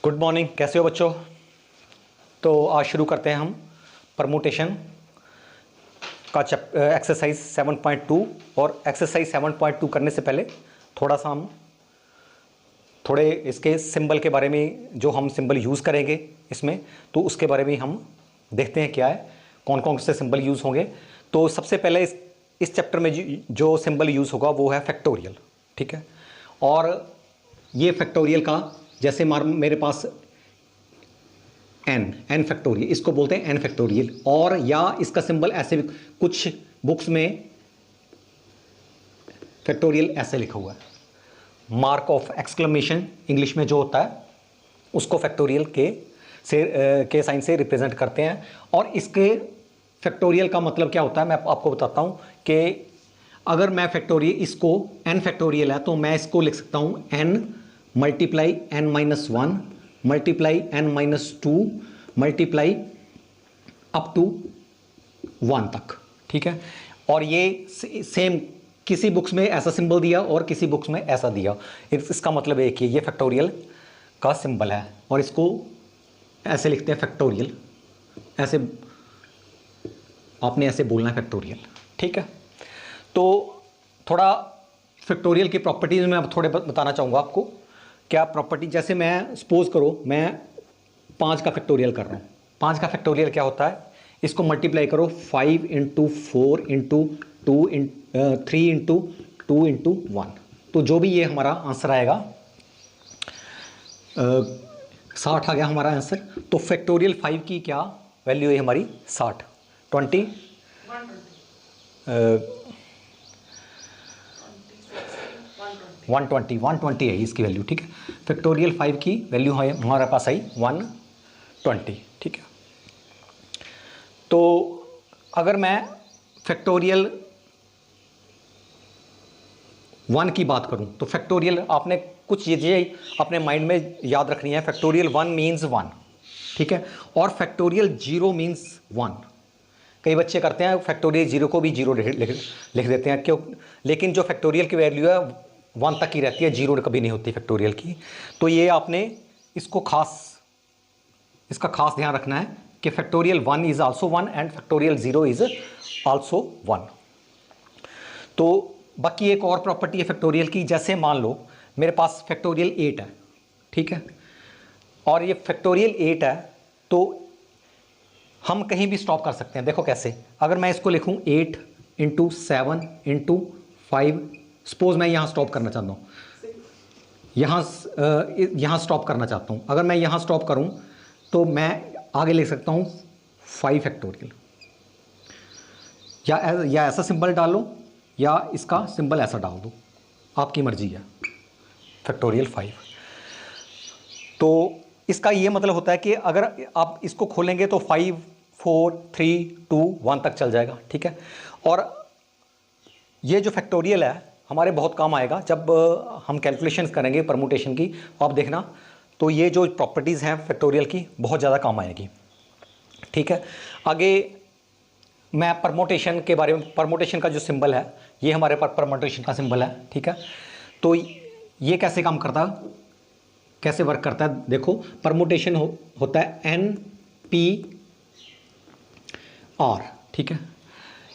Good morning, कैसे हो बच्चों। तो आज शुरू करते हैं हम परमुटेशन का एक्सरसाइज 7.2। और एक्सरसाइज 7.2 करने से पहले हम थोड़े इसके सिंबल के बारे में, जो हम सिंबल यूज़ करेंगे इसमें, तो उसके बारे में हम देखते हैं क्या है, कौन कौन से सिंबल यूज़ होंगे। तो सबसे पहले इस चैप्टर में जो सिंबल यूज़ होगा वो है फैक्टोरियल, ठीक है। और ये फैक्टोरियल का, जैसे मेरे पास एन फैक्टोरियल, इसको बोलते हैं एन फैक्टोरियल। और या इसका सिंबल ऐसे भी, कुछ बुक्स में फैक्टोरियल ऐसे लिखा हुआ है, मार्क ऑफ एक्सक्लेमेशन इंग्लिश में जो होता है उसको फैक्टोरियल के साइन से रिप्रेजेंट करते हैं। और इसके फैक्टोरियल का मतलब क्या होता है मैं आपको बताता हूं कि अगर मैं फैक्टोरियल, इसको एन फैक्टोरियल है तो मैं इसको लिख सकता हूं N multiply N minus 1 multiply N minus 2 multiply up to 1 तक, ठीक है। और ये सेम किसी बुक्स में ऐसा सिंबल दिया और किसी बुक्स में ऐसा दिया, इसका मतलब एक ही, ये फैक्टोरियल का सिंबल है। और इसको ऐसे लिखते हैं फैक्टोरियल, ऐसे आपने ऐसे बोलना है फैक्टोरियल, ठीक है। तो थोड़ा फैक्टोरियल की प्रॉपर्टीज में अब थोड़े बताना चाहूँगा आपको। क्या प्रॉपर्टी, जैसे मैं सपोज करो मैं 5 का फैक्टोरियल कर रहा हूँ। 5 का फैक्टोरियल क्या होता है, इसको मल्टीप्लाई करो 5 इंटू 4 इंटू 2 3 इंटू 2 इंटू 1, तो जो भी ये हमारा आंसर आएगा 60 आ गया हमारा आंसर। तो फैक्टोरियल 5 की क्या वैल्यू है हमारी, 60, 20 120 है इसकी वैल्यू, ठीक है। फैक्टोरियल 5 की वैल्यू है हमारे पास आई 120, ठीक है। तो अगर मैं फैक्टोरियल 1 की बात करूं तो फैक्टोरियल, आपने कुछ चीज़ें अपने माइंड में याद रखनी है। फैक्टोरियल 1 मीन्स 1, ठीक है। और फैक्टोरियल 0 मीन्स 1। कई बच्चे करते हैं फैक्टोरियल 0 को भी 0 लिख देते हैं, क्यों, लेकिन जो फैक्टोरियल की वैल्यू है 1 तक ही रहती है, 0 कभी नहीं होती फैक्टोरियल की। तो ये आपने इसका खास ध्यान रखना है कि factorial 1 is also 1 and factorial 0 is also 1। तो बाकी एक और प्रॉपर्टी है फैक्टोरियल की, जैसे मान लो मेरे पास फैक्टोरियल 8 है, ठीक है। और ये फैक्टोरियल 8 है तो हम कहीं भी स्टॉप कर सकते हैं। देखो कैसे, अगर मैं इसको लिखूं 8 इंटू 7 इंटू 5, सपोज मैं यहाँ स्टॉप करना चाहता हूँ, यहाँ स्टॉप करना चाहता हूँ। अगर मैं यहाँ स्टॉप करूँ तो मैं आगे लिख सकता हूँ 5 फैक्टोरियल, या ऐसा सिंबल डालो या इसका सिंबल ऐसा डाल दो, आपकी मर्जी है, फैक्टोरियल 5। तो इसका ये मतलब होता है कि अगर आप इसको खोलेंगे तो 5 4 3 2 1 तक चल जाएगा, ठीक है। और ये जो फैक्टोरियल है हमारे बहुत काम आएगा जब हम कैलकुलेशंस करेंगे परमुटेशन की। आप देखना, तो ये जो प्रॉपर्टीज़ हैं फैक्टोरियल की बहुत ज़्यादा काम आएगी, ठीक है। आगे मैं परमुटेशन के बारे में, परमुटेशन का जो सिंबल है ये हमारे पास परमुटेशन का सिंबल है, ठीक है। तो ये कैसे काम करता है, कैसे वर्क करता है, देखो परमुटेशन होता है NP R, ठीक है।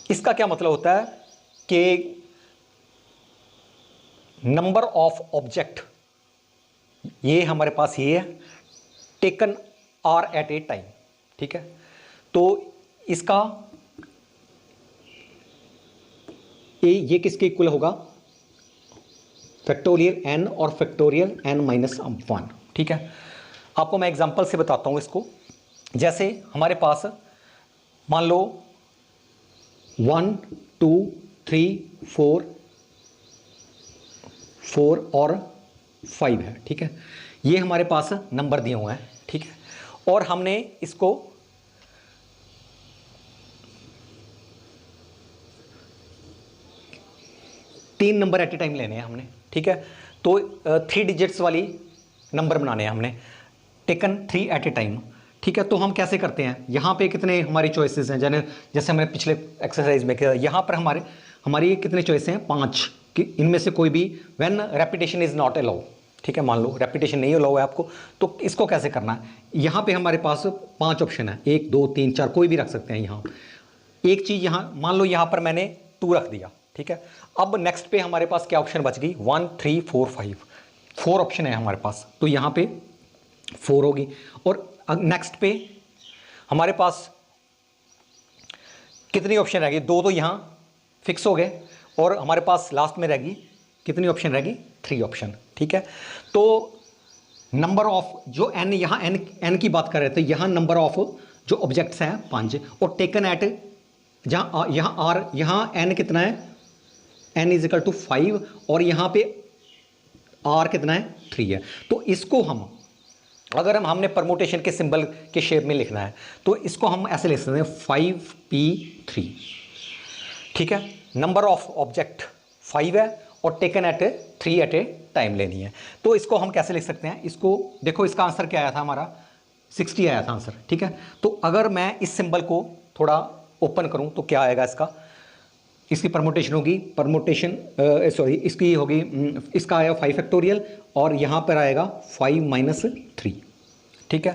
इसका क्या मतलब होता है कि नंबर ऑफ ऑब्जेक्ट, ये हमारे पास ये है, taken are at a time, ठीक है। तो इसका ये किसके इक्वल होगा, फैक्टोरियल n और फैक्टोरियल n माइनस 1, ठीक है। आपको मैं एग्जांपल से बताता हूं इसको। जैसे हमारे पास मान लो 1 2 3 4 और 5 है, ठीक है। ये हमारे पास नंबर दिए हुए हैं, ठीक है। और हमने इसको तीन नंबर एट ए टाइम लेने हैं हमने, ठीक है। तो 3 डिजिट्स वाली नंबर बनाने हैं हमने, टेकन 3 एट ए टाइम, ठीक है। तो हम कैसे करते हैं, यहाँ पे कितने हमारी चॉइसेस हैं, जैसे हमने पिछले एक्सरसाइज में किया, यहाँ पर हमारी कितने चॉइस हैं, 5, कि इनमें से कोई भी, when repetition is not allow, ठीक है, मान लो रेपिटेशन नहीं अलाउ है आपको, तो इसको कैसे करना है, यहाँ पे हमारे पास 5 ऑप्शन है, 1 2 3 4 कोई भी रख सकते हैं। यहाँ एक चीज़, यहाँ मान लो यहाँ पर मैंने 2 रख दिया, ठीक है। अब नेक्स्ट पे हमारे पास क्या ऑप्शन बच गई, 1 3 4 5, 4 ऑप्शन है हमारे पास, तो यहाँ पे 4 होगी। और नेक्स्ट पे हमारे पास कितनी ऑप्शन रहेगी, 2 तो यहाँ फिक्स हो गए, और हमारे पास लास्ट में रहेगी कितनी ऑप्शन रहेगी, 3 ऑप्शन, ठीक है। तो नंबर ऑफ जो n, यहाँ n की बात कर रहे थे, यहाँ नंबर ऑफ जो ऑब्जेक्ट्स हैं 5, और टेकन एट जहाँ यहाँ r, यहाँ n कितना है, n इज इक्वल टू 5, और यहाँ पे r कितना है, 3 है। तो इसको हम अगर हमने परमुटेशन के सिंबल के शेप में लिखना है तो इसको हम ऐसे लिख सकते हैं 5p3, ठीक है। नंबर ऑफ ऑब्जेक्ट 5 है और taken at 3 at a time लेनी है, तो इसको हम कैसे लिख सकते हैं, इसको देखो, इसका आंसर क्या आया था हमारा, 60 आया था आंसर, ठीक है। तो अगर मैं इस सिंबल को थोड़ा ओपन करूं तो क्या आएगा, इसकी परमुटेशन होगी, परमुटेशन सॉरी इसकी होगी, इसका आया 5 फैक्टोरियल, और यहाँ पर आएगा 5 - 3, ठीक है।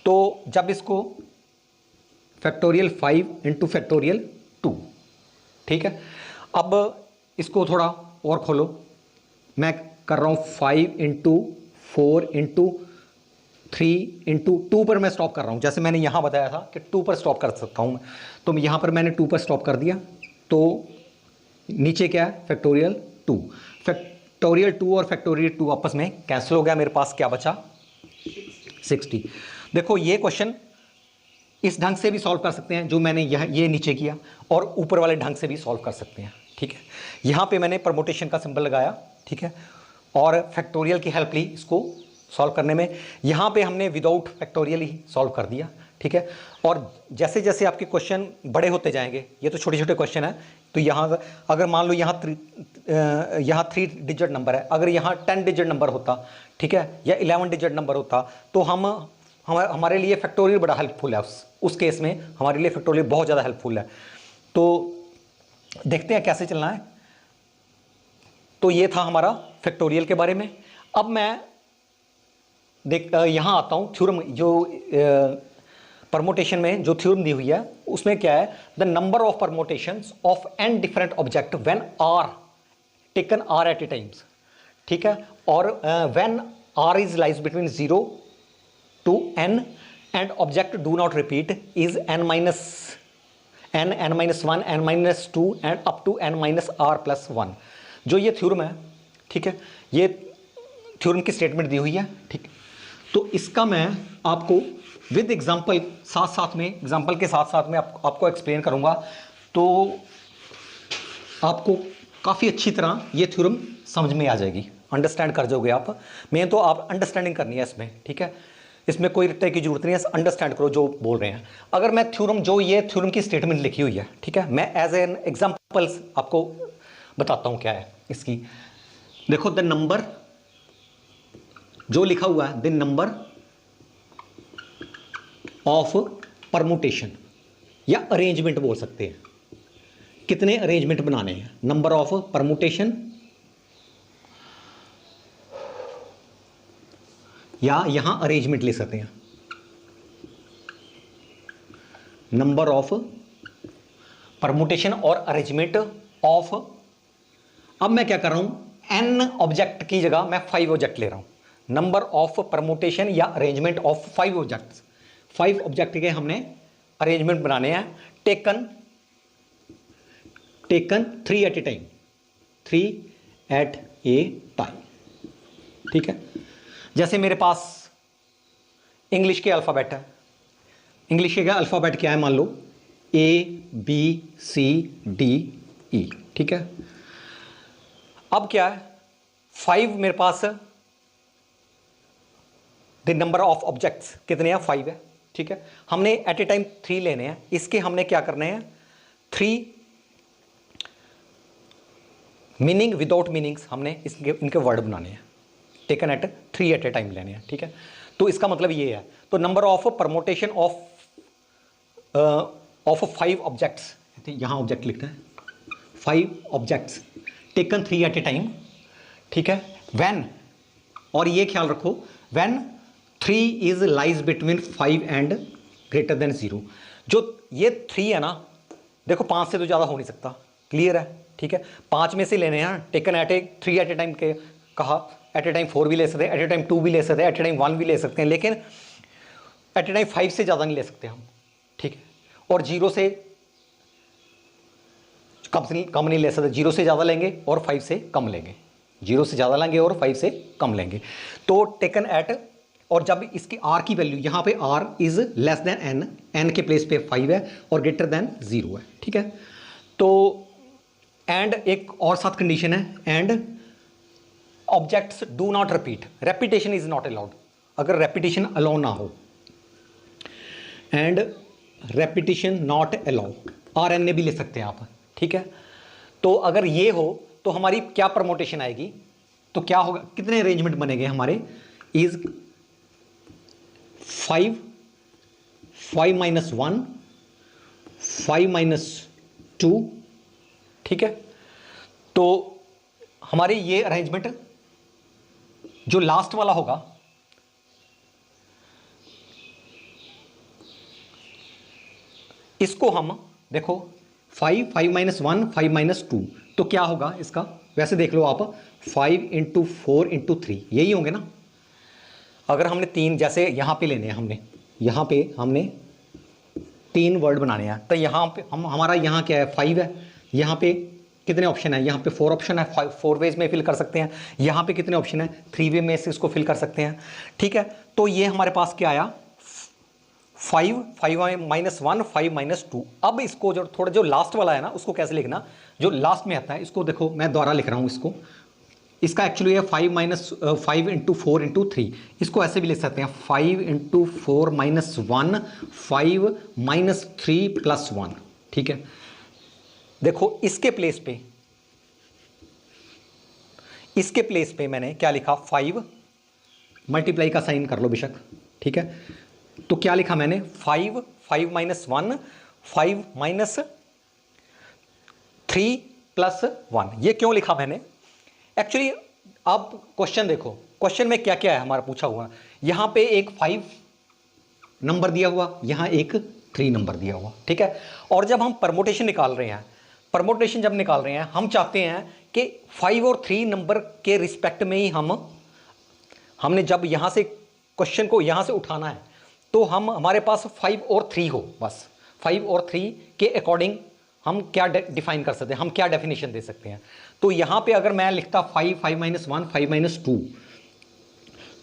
तो जब इसको फैक्टोरियल 5 × फैक्टोरियल 2, ठीक है। अब इसको थोड़ा और खोलो, मैं कर रहा हूँ 5 × 4 × 3 × 2 पर मैं स्टॉप कर रहा हूँ, जैसे मैंने यहाँ बताया था कि 2 पर स्टॉप कर सकता हूँ मैं, तो यहाँ पर मैंने 2 पर स्टॉप कर दिया, तो नीचे क्या है, फैक्टोरियल 2, फैक्टोरियल 2 और फैक्टोरियल 2 आपस में कैंसिल हो गया, मेरे पास क्या बचा, 60। देखो ये क्वेश्चन इस ढंग से भी सॉल्व कर सकते हैं जो मैंने ये नीचे किया, और ऊपर वाले ढंग से भी सॉल्व कर सकते हैं, ठीक है। यहाँ पे मैंने परमुटेशन का सिंबल लगाया, ठीक है, और फैक्टोरियल की हेल्प ली इसको सॉल्व करने में। यहाँ पे हमने विदाउट फैक्टोरियल ही सॉल्व कर दिया, ठीक है। और जैसे जैसे आपके क्वेश्चन बड़े होते जाएंगे, ये तो छोटे छोटे क्वेश्चन है, तो यहाँ अगर मान लो यहाँ 3 डिजिट नंबर है, अगर यहाँ 10 डिजिट नंबर होता, ठीक है, या 11 डिजिट नंबर होता, तो हमारे लिए फैक्टोरियल बड़ा हेल्पफुल है, उस केस में हमारे लिए फैक्टोरियल बहुत ज़्यादा हेल्पफुल है। तो देखते हैं कैसे चलना है। तो ये था हमारा फैक्टोरियल के बारे में। अब मैं यहाँ आता हूँ थ्योरम, जो परमुटेशन में जो थ्योरम दी हुई है उसमें क्या है, the number of permutations of n different object when r taken r at a times, ठीक है, और when r is lies between 0 to n and object do not repeat is n - 1, n - 2 and up to n - r + 1। जो ये theorem है, ठीक है, ये theorem की स्टेटमेंट दी हुई है, ठीक। तो इसका मैं आपको विद एग्जांपल एग्जांपल के साथ साथ में आपको एक्सप्लेन करूंगा, तो आपको काफ़ी अच्छी तरह ये थ्योरम समझ में आ जाएगी, अंडरस्टैंड कर जाओगे आप। मेन तो आप अंडरस्टैंडिंग करनी है इसमें, ठीक है, इसमें कोई रट्टे की जरूरत नहीं है, अंडरस्टैंड करो जो बोल रहे हैं। अगर मैं थ्योरम, जो ये थ्योरम की स्टेटमेंट लिखी हुई है, ठीक है, मैं एज एन एग्जांपल्स आपको बताता हूँ क्या है इसकी। देखो, द नंबर जो लिखा हुआ है, द नंबर ऑफ परमुटेशन या अरेंजमेंट बोल सकते हैं, कितने अरेंजमेंट बनाने हैं, नंबर ऑफ परमुटेशन या यहां अरेंजमेंट ले सकते हैं, नंबर ऑफ परमुटेशन और अरेंजमेंट ऑफ। अब मैं क्या कर रहा हूं, n ऑब्जेक्ट की जगह मैं 5 ऑब्जेक्ट ले रहा हूं, नंबर ऑफ परमुटेशन या अरेंजमेंट ऑफ 5 ऑब्जेक्ट्स, 5 ऑब्जेक्ट के हमने अरेंजमेंट बनाने हैं, taken 3 at a time, 3 at a time, ठीक है। जैसे मेरे पास इंग्लिश के अल्फ़ाबेट है, इंग्लिश के अल्फ़ाबेट क्या है, मान लो ABCDE, ठीक है। अब क्या है, 5 मेरे पास द नंबर ऑफ ऑब्जेक्ट्स कितने हैं, 5 है, ठीक है। हमने एट ए टाइम 3 लेने हैं, इसके हमने क्या करने हैं, 3 मीनिंग विदाउट मीनिंग्स, हमने इनके वर्ड बनाने हैं, taken at 3 at a time लेने हैं, ठीक है। तो इसका मतलब ये है, तो number of permutation of 5 objects, यहां ऑब्जेक्ट लिखते हैं, 5 objects taken 3 at a time, ठीक है, व्हेन और ये ख्याल रखो when 3 is lies between 5 and greater than 0, जो ये 3 है ना, देखो 5 से तो ज़्यादा हो नहीं सकता, क्लियर है, ठीक है, 5 में से लेने हैं, taken at a 3 at a time के कहा, एट ए टाइम 4 भी ले सकते हैं, एट ए टाइम 2 भी ले सकते हैं, एट ए टाइम 1 भी ले सकते हैं, लेकिन एट ए टाइम 5 से ज़्यादा नहीं ले सकते हम, ठीक है, और 0 से कम नहीं ले सकते, 0 से ज़्यादा लेंगे और 5 से कम लेंगे, 0 से ज़्यादा लेंगे और 5 से कम लेंगे। तो टेकन एट, और जब इसकी r की वैल्यू यहाँ पे r is less than n के प्लेस पे 5 है और ग्रेटर देन 0 है, ठीक है। तो एंड एक और साथ कंडीशन है, and objects do not repeat, repetition is not allowed, अगर रेपिटेशन अलाउ ना हो, and repetition not allow, RN भी ले सकते हैं आप, ठीक है। तो अगर ये हो तो हमारी क्या परमोटेशन आएगी, तो क्या होगा, कितने अरेंजमेंट बनेंगे हमारे, इज 5 -1 5 -2, ठीक है। तो हमारे ये अरेंजमेंट जो लास्ट वाला होगा, इसको हम देखो 5 -1 5 -2, तो क्या होगा इसका, वैसे देख लो आप, 5 × 4 × 3 यही होंगे ना। अगर हमने 3 जैसे यहाँ पे लेने हैं, यहाँ पे हमने 3 वर्ड बनाने हैं, तो यहाँ पे हमारा यहाँ क्या है, 5 है, यहाँ पे कितने ऑप्शन है, यहाँ पे 4 ऑप्शन है, 4 वेज में फिल कर सकते हैं, यहाँ पे कितने ऑप्शन है, 3 वे में से इसको फिल कर सकते हैं, ठीक है। तो ये हमारे पास क्या आया, 5 -1 5 -2। अब इसको जो थोड़ा जो लास्ट वाला है ना, उसको कैसे लिखना, जो लास्ट में आता है, इसको देखो मैं दोबारा लिख रहा हूँ इसको, इसका एक्चुअली है 5 × 4 × 3, इसको ऐसे भी लिख सकते हैं 5 × 4 - 1 5 - 3 + 1, ठीक है। देखो इसके प्लेस पे मैंने क्या लिखा, 5, मल्टीप्लाई का साइन कर लो बेशक, ठीक है। तो क्या लिखा मैंने, 5 -1 5 -3 + 1, ये क्यों लिखा मैंने, एक्चुअली आप क्वेश्चन देखो, क्वेश्चन में क्या क्या है हमारा पूछा हुआ, यहाँ पे एक 5 नंबर दिया हुआ, यहाँ एक 3 नंबर दिया हुआ, ठीक है। और जब हम परमोटेशन निकाल रहे हैं, हम चाहते हैं कि 5 और 3 नंबर के रिस्पेक्ट में ही हमने जब यहाँ से क्वेश्चन को यहाँ से उठाना है, तो हमारे पास 5 और 3 हो, बस 5 और 3 के अकॉर्डिंग हम क्या डिफाइन कर सकते हैं, हम क्या डेफिनेशन दे सकते हैं। तो यहाँ पे अगर मैं लिखता 5 -1 5 -2,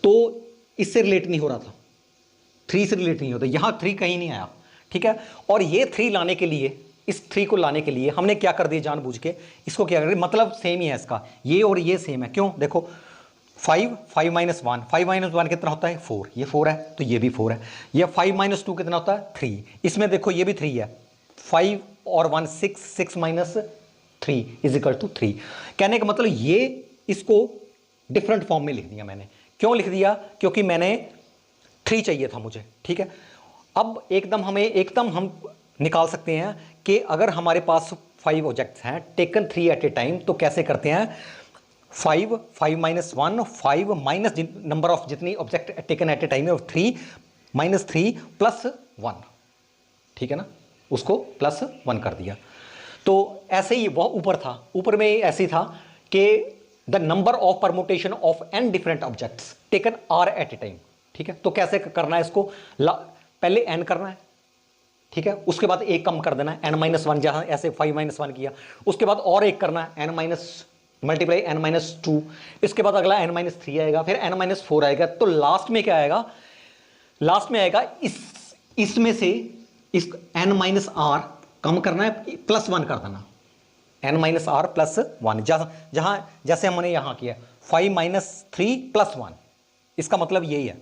तो इससे रिलेट नहीं हो रहा था, 3 से रिलेट नहीं होता, यहाँ 3 कहीं नहीं आया, ठीक है। और ये 3 लाने के लिए, इस 3 को लाने के लिए हमने क्या कर दिया, जानबूझ के इसको क्या कर दिया, मतलब सेम ही है इसका, ये और ये सेम है, क्यों, देखो 5 -1 कितना होता है, 4, ये 4 है तो ये भी 4 है, ये 5 -2 कितना होता है, 3, इसमें देखो ये भी 3 है, 5 और 1 6 6 - 3 = 3। कहने का मतलब ये इसको डिफरेंट फॉर्म में लिख दिया मैंने, क्यों लिख दिया, क्योंकि मैंने 3 चाहिए था मुझे, ठीक है। अब एकदम हम निकाल सकते हैं कि अगर हमारे पास 5 ऑब्जेक्ट्स हैं टेकन 3 एट ए टाइम, तो कैसे करते हैं, 5 -1 5 माइनस नंबर ऑफ जितनी object taken at a time है, 3 -3 + 1, ठीक है ना, उसको +1 कर दिया। तो ऐसे ही वह ऊपर में ऐसे ही था कि the number of permutation of n different objects taken r at a time, ठीक है। तो कैसे करना है इसको, पहले n करना है, ठीक है, उसके बाद एक कम कर देना है, n - 1, जहां ऐसे 5 - 1 किया, उसके बाद और एक करना है, n- मल्टीप्लाई n - 2, इसके बाद अगला n - 3 आएगा, फिर n - 4 आएगा, तो लास्ट में क्या आएगा, इसमें से इस n - r कम करना है, +1 कर देना, n - r +1, जहां जैसे हमने यहां किया 5 - 3 + 1, इसका मतलब यही है,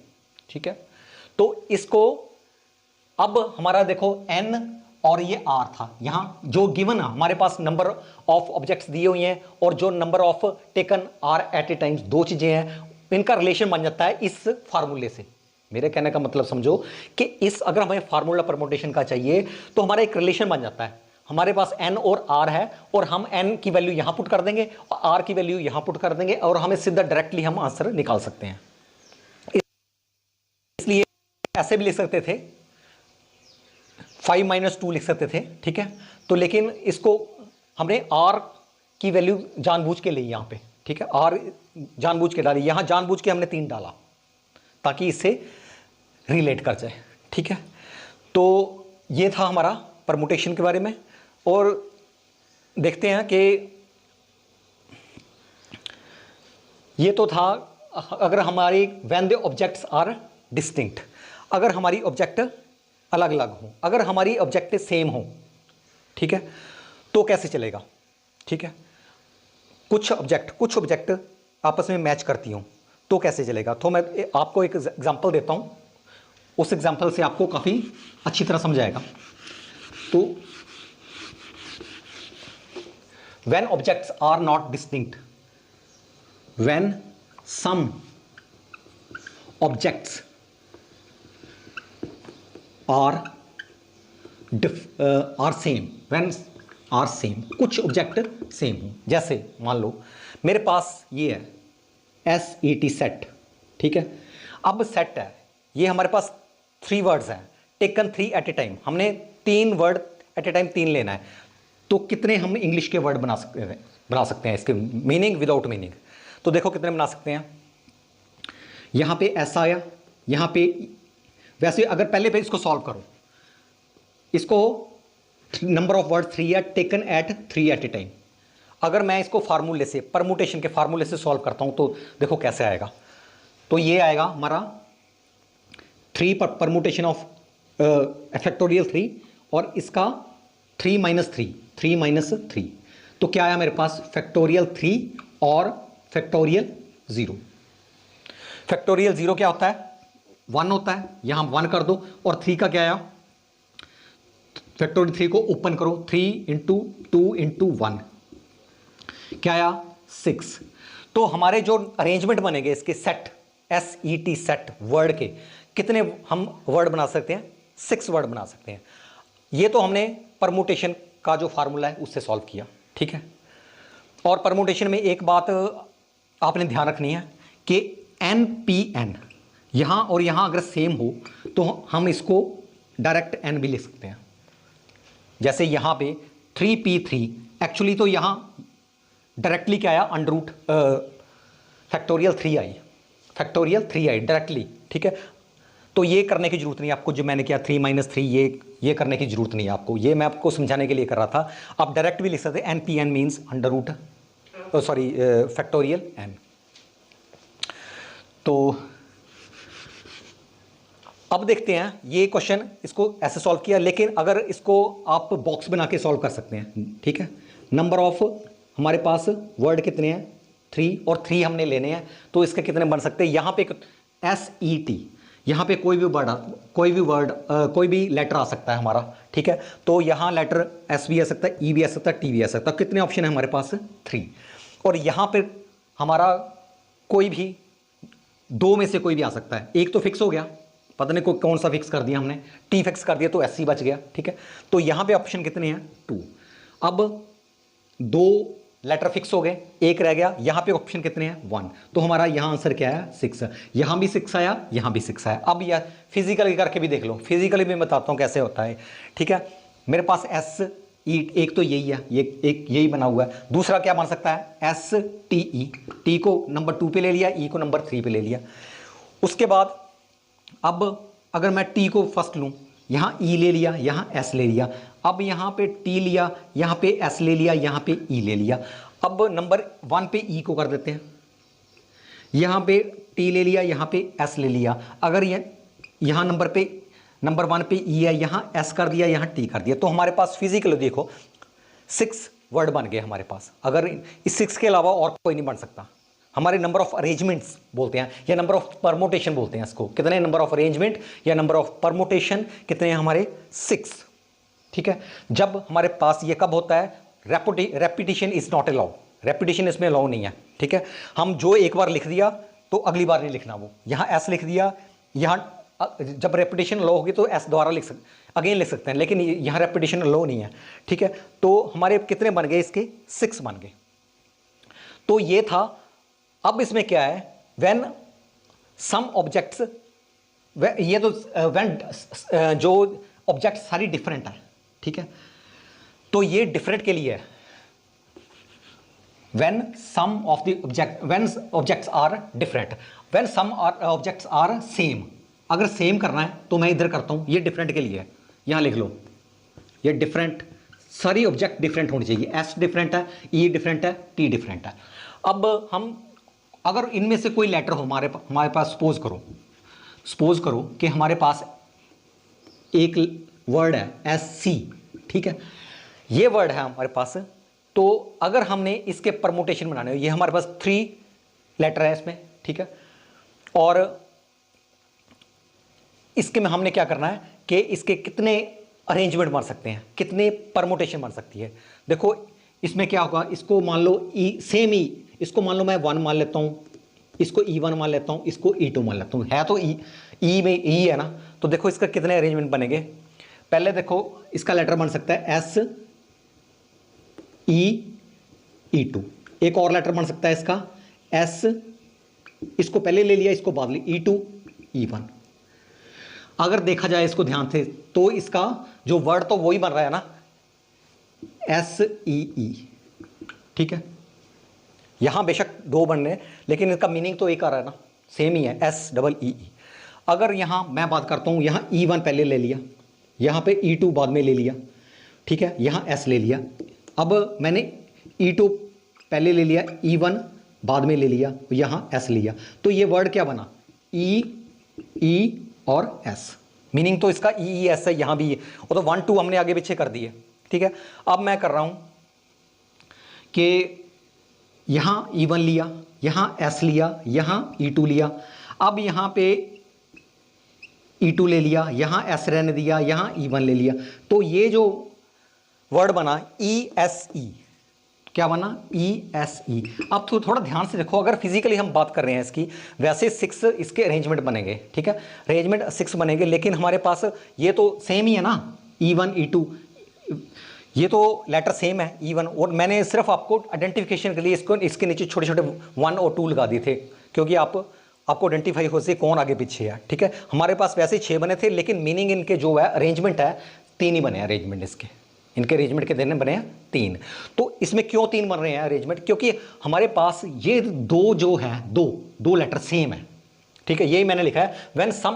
ठीक है। तो इसको अब हमारा देखो n और ये r था, यहां जो गिवन है हमारे पास नंबर ऑफ ऑब्जेक्ट्स दिए हुए हैं और जो number of taken r at a times, 2 चीजें हैं, इनका रिलेशन बन जाता है इस फार्मूले से। मेरे कहने का मतलब समझो कि अगर हमें फार्मूला परमुटेशन का चाहिए तो हमारा एक रिलेशन बन जाता है, हमारे पास n और r है और हम n की वैल्यू यहां पुट कर देंगे और r की वैल्यू यहां पुट कर देंगे और हमें सीधा डायरेक्टली हम आंसर निकाल सकते हैं। इसलिए ऐसे भी लिख सकते थे 5 - 2 लिख सकते थे, ठीक है। तो लेकिन इसको हमने r की वैल्यू जानबूझ के ली यहां पे, ठीक है, r जानबूझ के डाली, यहां जानबूझ के हमने 3 डाला ताकि इससे रिलेट कर जाए, ठीक है। तो ये था हमारा परमुटेशन के बारे में। और देखते हैं कि ये तो था अगर हमारी when the objects are distinct, अगर हमारी ऑब्जेक्ट अलग अलग हो, अगर हमारी ऑब्जेक्ट सेम हो, ठीक है, तो कैसे चलेगा, ठीक है। कुछ ऑब्जेक्ट आपस में मैच करती हूं तो कैसे चलेगा। तो मैं आपको एक एग्जांपल देता हूं, उस एग्जांपल से आपको काफी अच्छी तरह समझ आएगा। तो when objects are not distinct, when some objects are same, when are same, कुछ ऑब्जेक्ट सेम हो, जैसे मान लो मेरे पास ये है SET सेट, ठीक है। अब सेट है, ये हमारे पास 3 वर्ड्स हैं, टेकन 3 एट ए टाइम, हमने 3 वर्ड एट ए टाइम 3 लेना है। तो कितने हम इंग्लिश के वर्ड बना सकते हैं इसके मीनिंग विदाउट मीनिंग। तो देखो कितने बना सकते हैं। यहां पे ऐसा आया, यहां पे वैसे अगर पहले पे इसको सॉल्व करो, इसको नंबर ऑफ वर्ड 3 है, taken at 3 at a time. अगर मैं इसको फार्मूले से, परमुटेशन के फार्मूले से सॉल्व करता हूं तो देखो कैसे आएगा। तो ये आएगा हमारा 3 परमुटेशन ऑफ फैक्टोरियल 3 और इसका 3 - 3। तो क्या आया मेरे पास, फैक्टोरियल 3 और फैक्टोरियल 0। फैक्टोरियल 0 क्या होता है, 1 होता है, यहां 1 कर दो। और 3 का क्या आया, फैक्टोरियल 3 को ओपन करो, 3 × 2 × 1 क्या आया, 6। तो हमारे जो अरेंजमेंट बनेंगे इसके सेट, SET सेट वर्ड के, कितने हम वर्ड बना सकते हैं, 6 वर्ड बना सकते हैं। ये तो हमने परमुटेशन का जो फार्मूला है उससे सॉल्व किया, ठीक है। और परमुटेशन में एक बात आपने ध्यान रखनी है कि NPN यहां और यहां अगर सेम हो तो हम इसको डायरेक्ट N भी लिख सकते हैं। जैसे यहां पे 3P3, एक्चुअली तो यहां डायरेक्टली क्या आया, अंडर रूट फैक्टोरियल 3 आई डायरेक्टली, ठीक है। तो ये करने की जरूरत नहीं आपको, जो मैंने किया 3 - 3, ये करने की जरूरत नहीं है आपको, ये मैं आपको समझाने के लिए कर रहा था। आप डायरेक्ट भी लिख सकते हैं, NPN means under root factorial N। तो अब देखते हैं ये क्वेश्चन, इसको ऐसे सॉल्व किया, लेकिन अगर इसको आप बॉक्स बना के सॉल्व कर सकते हैं, ठीक है। नंबर ऑफ हमारे पास वर्ड कितने हैं, 3, और 3 हमने लेने हैं, तो इसके कितने बन सकते हैं। यहां पे SET, यहां पे कोई भी लेटर आ सकता है हमारा, ठीक है। तो यहां लेटर S भी आ सकता है, E भी आ सकता है, T भी आ सकता है। कितने ऑप्शन है हमारे पास, 3। और यहां पे हमारा कोई भी 2 में से कोई भी आ सकता है। एक तो फिक्स हो गया, पता नहीं कौन सा फिक्स कर दिया हमने, T फिक्स कर दिया तो SC बच गया, ठीक है। तो यहां पे ऑप्शन कितने हैं, 2। अब 2 लेटर फिक्स हो गए, एक रह गया, यहां पे ऑप्शन कितने हैं, 1। तो हमारा यहां आंसर क्या है, 6। यहां भी 6 आया, यहां भी 6 आया। अब यह फिजिकली करके भी देख लो, फिजिकली भी बताता हूं कैसे होता है, ठीक है। मेरे पास SE, एक तो यही है, ये एक यही बना हुआ है। दूसरा क्या बन सकता है, STE, T को नंबर 2 पे ले लिया, E को नंबर 3 पे ले लिया। उसके बाद अब अगर मैं T को फर्स्ट लूं, यहां E ले लिया, यहां S ले लिया। अब यहां पे T लिया, यहां पे S ले लिया, यहां पे E ले लिया। अब नंबर 1 पे E को कर देते हैं, यहां पे T ले लिया, यहां पे S ले लिया। अगर यहां नंबर 1 पे E है, यहां S कर दिया, यहां T कर दिया। तो हमारे पास फिजिकली देखो 6 वर्ड बन गए हमारे पास। अगर इस 6 के अलावा और कोई नहीं बन सकता। हमारे नंबर ऑफ अरेंजमेंट्स बोलते हैं या नंबर ऑफ परमुटेशन बोलते हैं इसको। कितने नंबर ऑफ अरेंजमेंट या नंबर ऑफ परमुटेशन कितने हैं हमारे, 6, ठीक है। जब हमारे पास ये कब होता है, repetition is not allowed, repetition इसमें अलाउ नहीं है, ठीक है। हम जो एक बार लिख दिया तो अगली बार नहीं लिखना वो। यहां S लिख दिया, यहां जब रेपिटेशन लो होगी तो एस द्वारा अगेन लिख सकते हैं, लेकिन यहाँ रेपिटेशन लो नहीं है, ठीक है। तो हमारे कितने बन गए इसके, 6 बन गए। तो ये था। अब इसमें क्या है, व्हेन सम ऑब्जेक्ट्स, ये तो व्हेन जो ऑब्जेक्ट सारी डिफरेंट है, ठीक है। तो ये डिफरेंट के लिए है। When some of the object, when objects are different, when some objects are same. अगर सेम करना है तो मैं इधर करता हूं, ये डिफरेंट के लिए है, यहां लिख लो ये डिफरेंट, सारी ऑब्जेक्ट डिफरेंट होनी चाहिए। एस डिफरेंट है, ई डिफरेंट है, टी डिफरेंट है। अब हम अगर इनमें से कोई लेटर हो हमारे पास, सपोज करो कि हमारे पास एक वर्ड है एस सी, ठीक है, ये वर्ड है हमारे पास। तो अगर हमने इसके परमुटेशन बनाने हो, ये हमारे पास 3 लेटर है इसमें, ठीक है। और इसके में हमने क्या करना है कि इसके कितने अरेंजमेंट बन सकते हैं, कितने परमुटेशन बन सकती है। देखो इसमें क्या होगा, इसको मान लो ई, सेम ई, इसको मान लो मैं 1 मान लेता हूं, इसको E1 मान लेता हूं, इसको E2 मान लेता हूं, है तो ई में ई है ना। तो देखो इसका कितने अरेंजमेंट बनेंगे। पहले देखो इसका लेटर बन सकता है एस ई E2। एक और लेटर बन सकता है इसका एस, इसको पहले ले लिया, इसको बाद ली, E2 E1। अगर देखा जाए इसको ध्यान से तो इसका जो वर्ड तो वही बन रहा है ना, एस ई, ठीक है। यहां बेशक 2 बन रहे हैं लेकिन इसका मीनिंग तो एक आ रहा है ना, सेम ही है, एस डबल ई। अगर यहां मैं बात करता हूं, यहां E1 पहले ले लिया, यहां पे E2 बाद में ले लिया, ठीक है, यहां S ले लिया। अब मैंने E2 पहले ले लिया, E1 बाद में ले लिया, यहां S लिया, तो ये वर्ड क्या बना, ई और S। मीनिंग तो इसका ई एस है, यहां भी है, वो तो 1 2 हमने आगे पीछे कर दिए, ठीक है। अब मैं कर रहा हूं कि यहां E1 लिया, यहां S लिया, यहां E2 लिया। अब यहां पे E2 ले लिया, यहां S रहने दिया, यहां E1 ले लिया। तो ये जो वर्ड बना ESE, क्या बना, ESE। अब तो थोड़ा ध्यान से देखो, अगर फिजिकली हम बात कर रहे हैं इसकी, वैसे 6 इसके अरेंजमेंट बनेंगे, ठीक है, अरेंजमेंट 6 बनेंगे, लेकिन हमारे पास ये तो सेम ही है ना, E1 E2, ये तो लेटर सेम है E1। और मैंने सिर्फ आपको आइडेंटिफिकेशन के लिए इसको इसके नीचे छोटे छोटे 1 और 2 लगा दिए थे, क्योंकि आपको आइडेंटिफाई हो से कौन आगे पीछे है, ठीक है। हमारे पास वैसे 6 बने थे, लेकिन मीनिंग इनके जो है अरेंजमेंट है 3 ही बने हैं अरेंजमेंट इसके, इनके अरेंजमेंट के देने बने हैं 3। तो इसमें क्यों 3 बन रहे हैं अरेंजमेंट, क्योंकि हमारे पास ये 2 जो है, दो लेटर सेम है, ठीक है। यही मैंने लिखा है, when some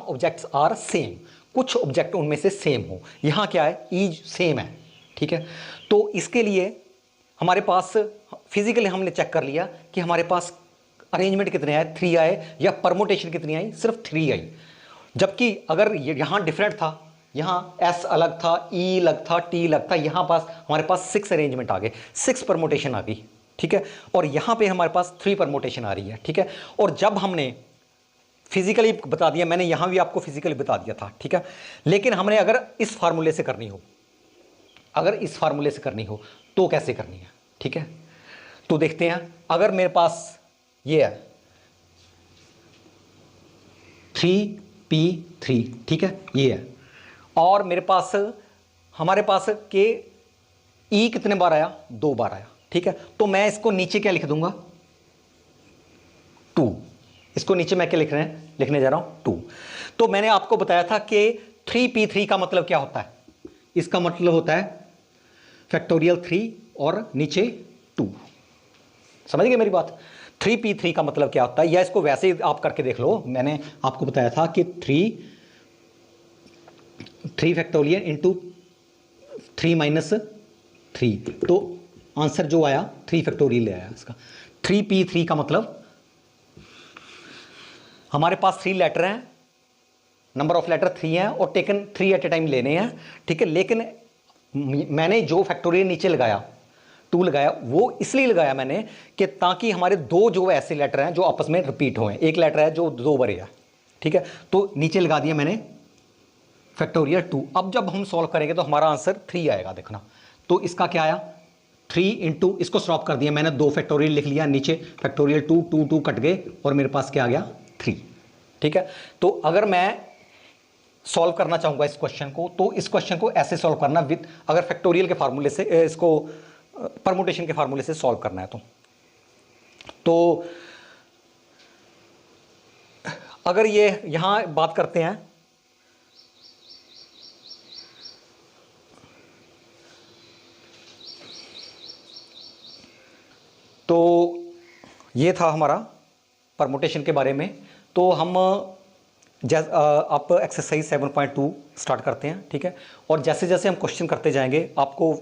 objects are same, कुछ ऑब्जेक्ट उनमें से सेम हो। यहां क्या है, ई सेम है, ठीक है। तो इसके लिए हमारे पास फिजिकली हमने चेक कर लिया कि हमारे पास अरेंजमेंट कितने आए, 3 आए, या परमुटेशन कितनी आई, सिर्फ 3 आई। जबकि अगर यहां डिफरेंट था, यहां एस अलग था, ई अलग था, टी अलग था, यहां पास हमारे पास 6 अरेंजमेंट आ गए, 6 परमुटेशन आ गई, ठीक है। और यहां पे हमारे पास 3 परमुटेशन आ रही है, ठीक है। और जब हमने फिजिकली बता दिया, मैंने यहां भी आपको फिजिकली बता दिया था, ठीक है। लेकिन हमने अगर इस फार्मूले से करनी हो, तो कैसे करनी है, ठीक है। तो देखते हैं, अगर मेरे पास ये है 3p3, ठीक है, ये है, और मेरे पास हमारे पास के ई कितने बार आया, 2 बार आया, ठीक है। तो मैं इसको नीचे क्या लिख दूंगा, 2। इसको नीचे मैं क्या लिखने जा रहा हूं, 2। तो मैंने आपको बताया था कि 3p3 का मतलब क्या होता है, इसका मतलब होता है फैक्टोरियल 3 और नीचे 2। समझ गए मेरी बात। 3p3 का मतलब क्या होता है, या इसको वैसे ही आप करके देख लो। मैंने आपको बताया था कि 3 फैक्टोरियल इंटू 3 माइनस 3, तो आंसर जो आया 3 फैक्टोरियल ले आया इसका। 3p3 का मतलब हमारे पास 3 लेटर हैं, नंबर ऑफ लेटर 3 है, और टेकन 3 एट ए टाइम लेने हैं, ठीक है। लेकिन मैंने जो फैक्टोरियल नीचे लगाया, 2 लगाया, वो इसलिए लगाया मैंने कि ताकि हमारे 2 जो ऐसे लेटर हैं जो आपस में रिपीट हुए। एक लेटर है जो 2 बार है, ठीक है। तो नीचे लगा दिया मैंने फैक्टोरियल 2। अब जब हम सॉल्व करेंगे तो हमारा आंसर 3 आएगा, देखना। तो इसका क्या आया, 3 इंटू, इसको स्वैप कर दिया मैंने, 2 फैक्टोरियल लिख लिया, नीचे फैक्टोरियल 2 2 2 कट गए, और मेरे पास क्या आ गया, 3। ठीक है। तो अगर मैं सॉल्व करना चाहूँगा इस क्वेश्चन को, तो इस क्वेश्चन को ऐसे सॉल्व करना विद, अगर फैक्टोरियल के फार्मूले से इसको परमुटेशन के फार्मूले से सॉल्व करना है तो अगर ये यहाँ बात करते हैं तो ये था हमारा परमुटेशन के बारे में। तो हम आप एक्सरसाइज 7.2 स्टार्ट करते हैं, ठीक है। और जैसे जैसे हम क्वेश्चन करते जाएंगे आपको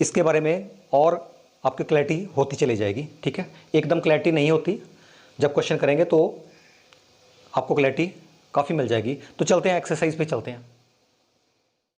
इसके बारे में और आपकी क्लैरिटी होती चली जाएगी, ठीक है। एकदम क्लैरिटी नहीं होती, जब क्वेश्चन करेंगे तो आपको क्लैरिटी काफ़ी मिल जाएगी। तो चलते हैं एक्सरसाइज पे चलते हैं।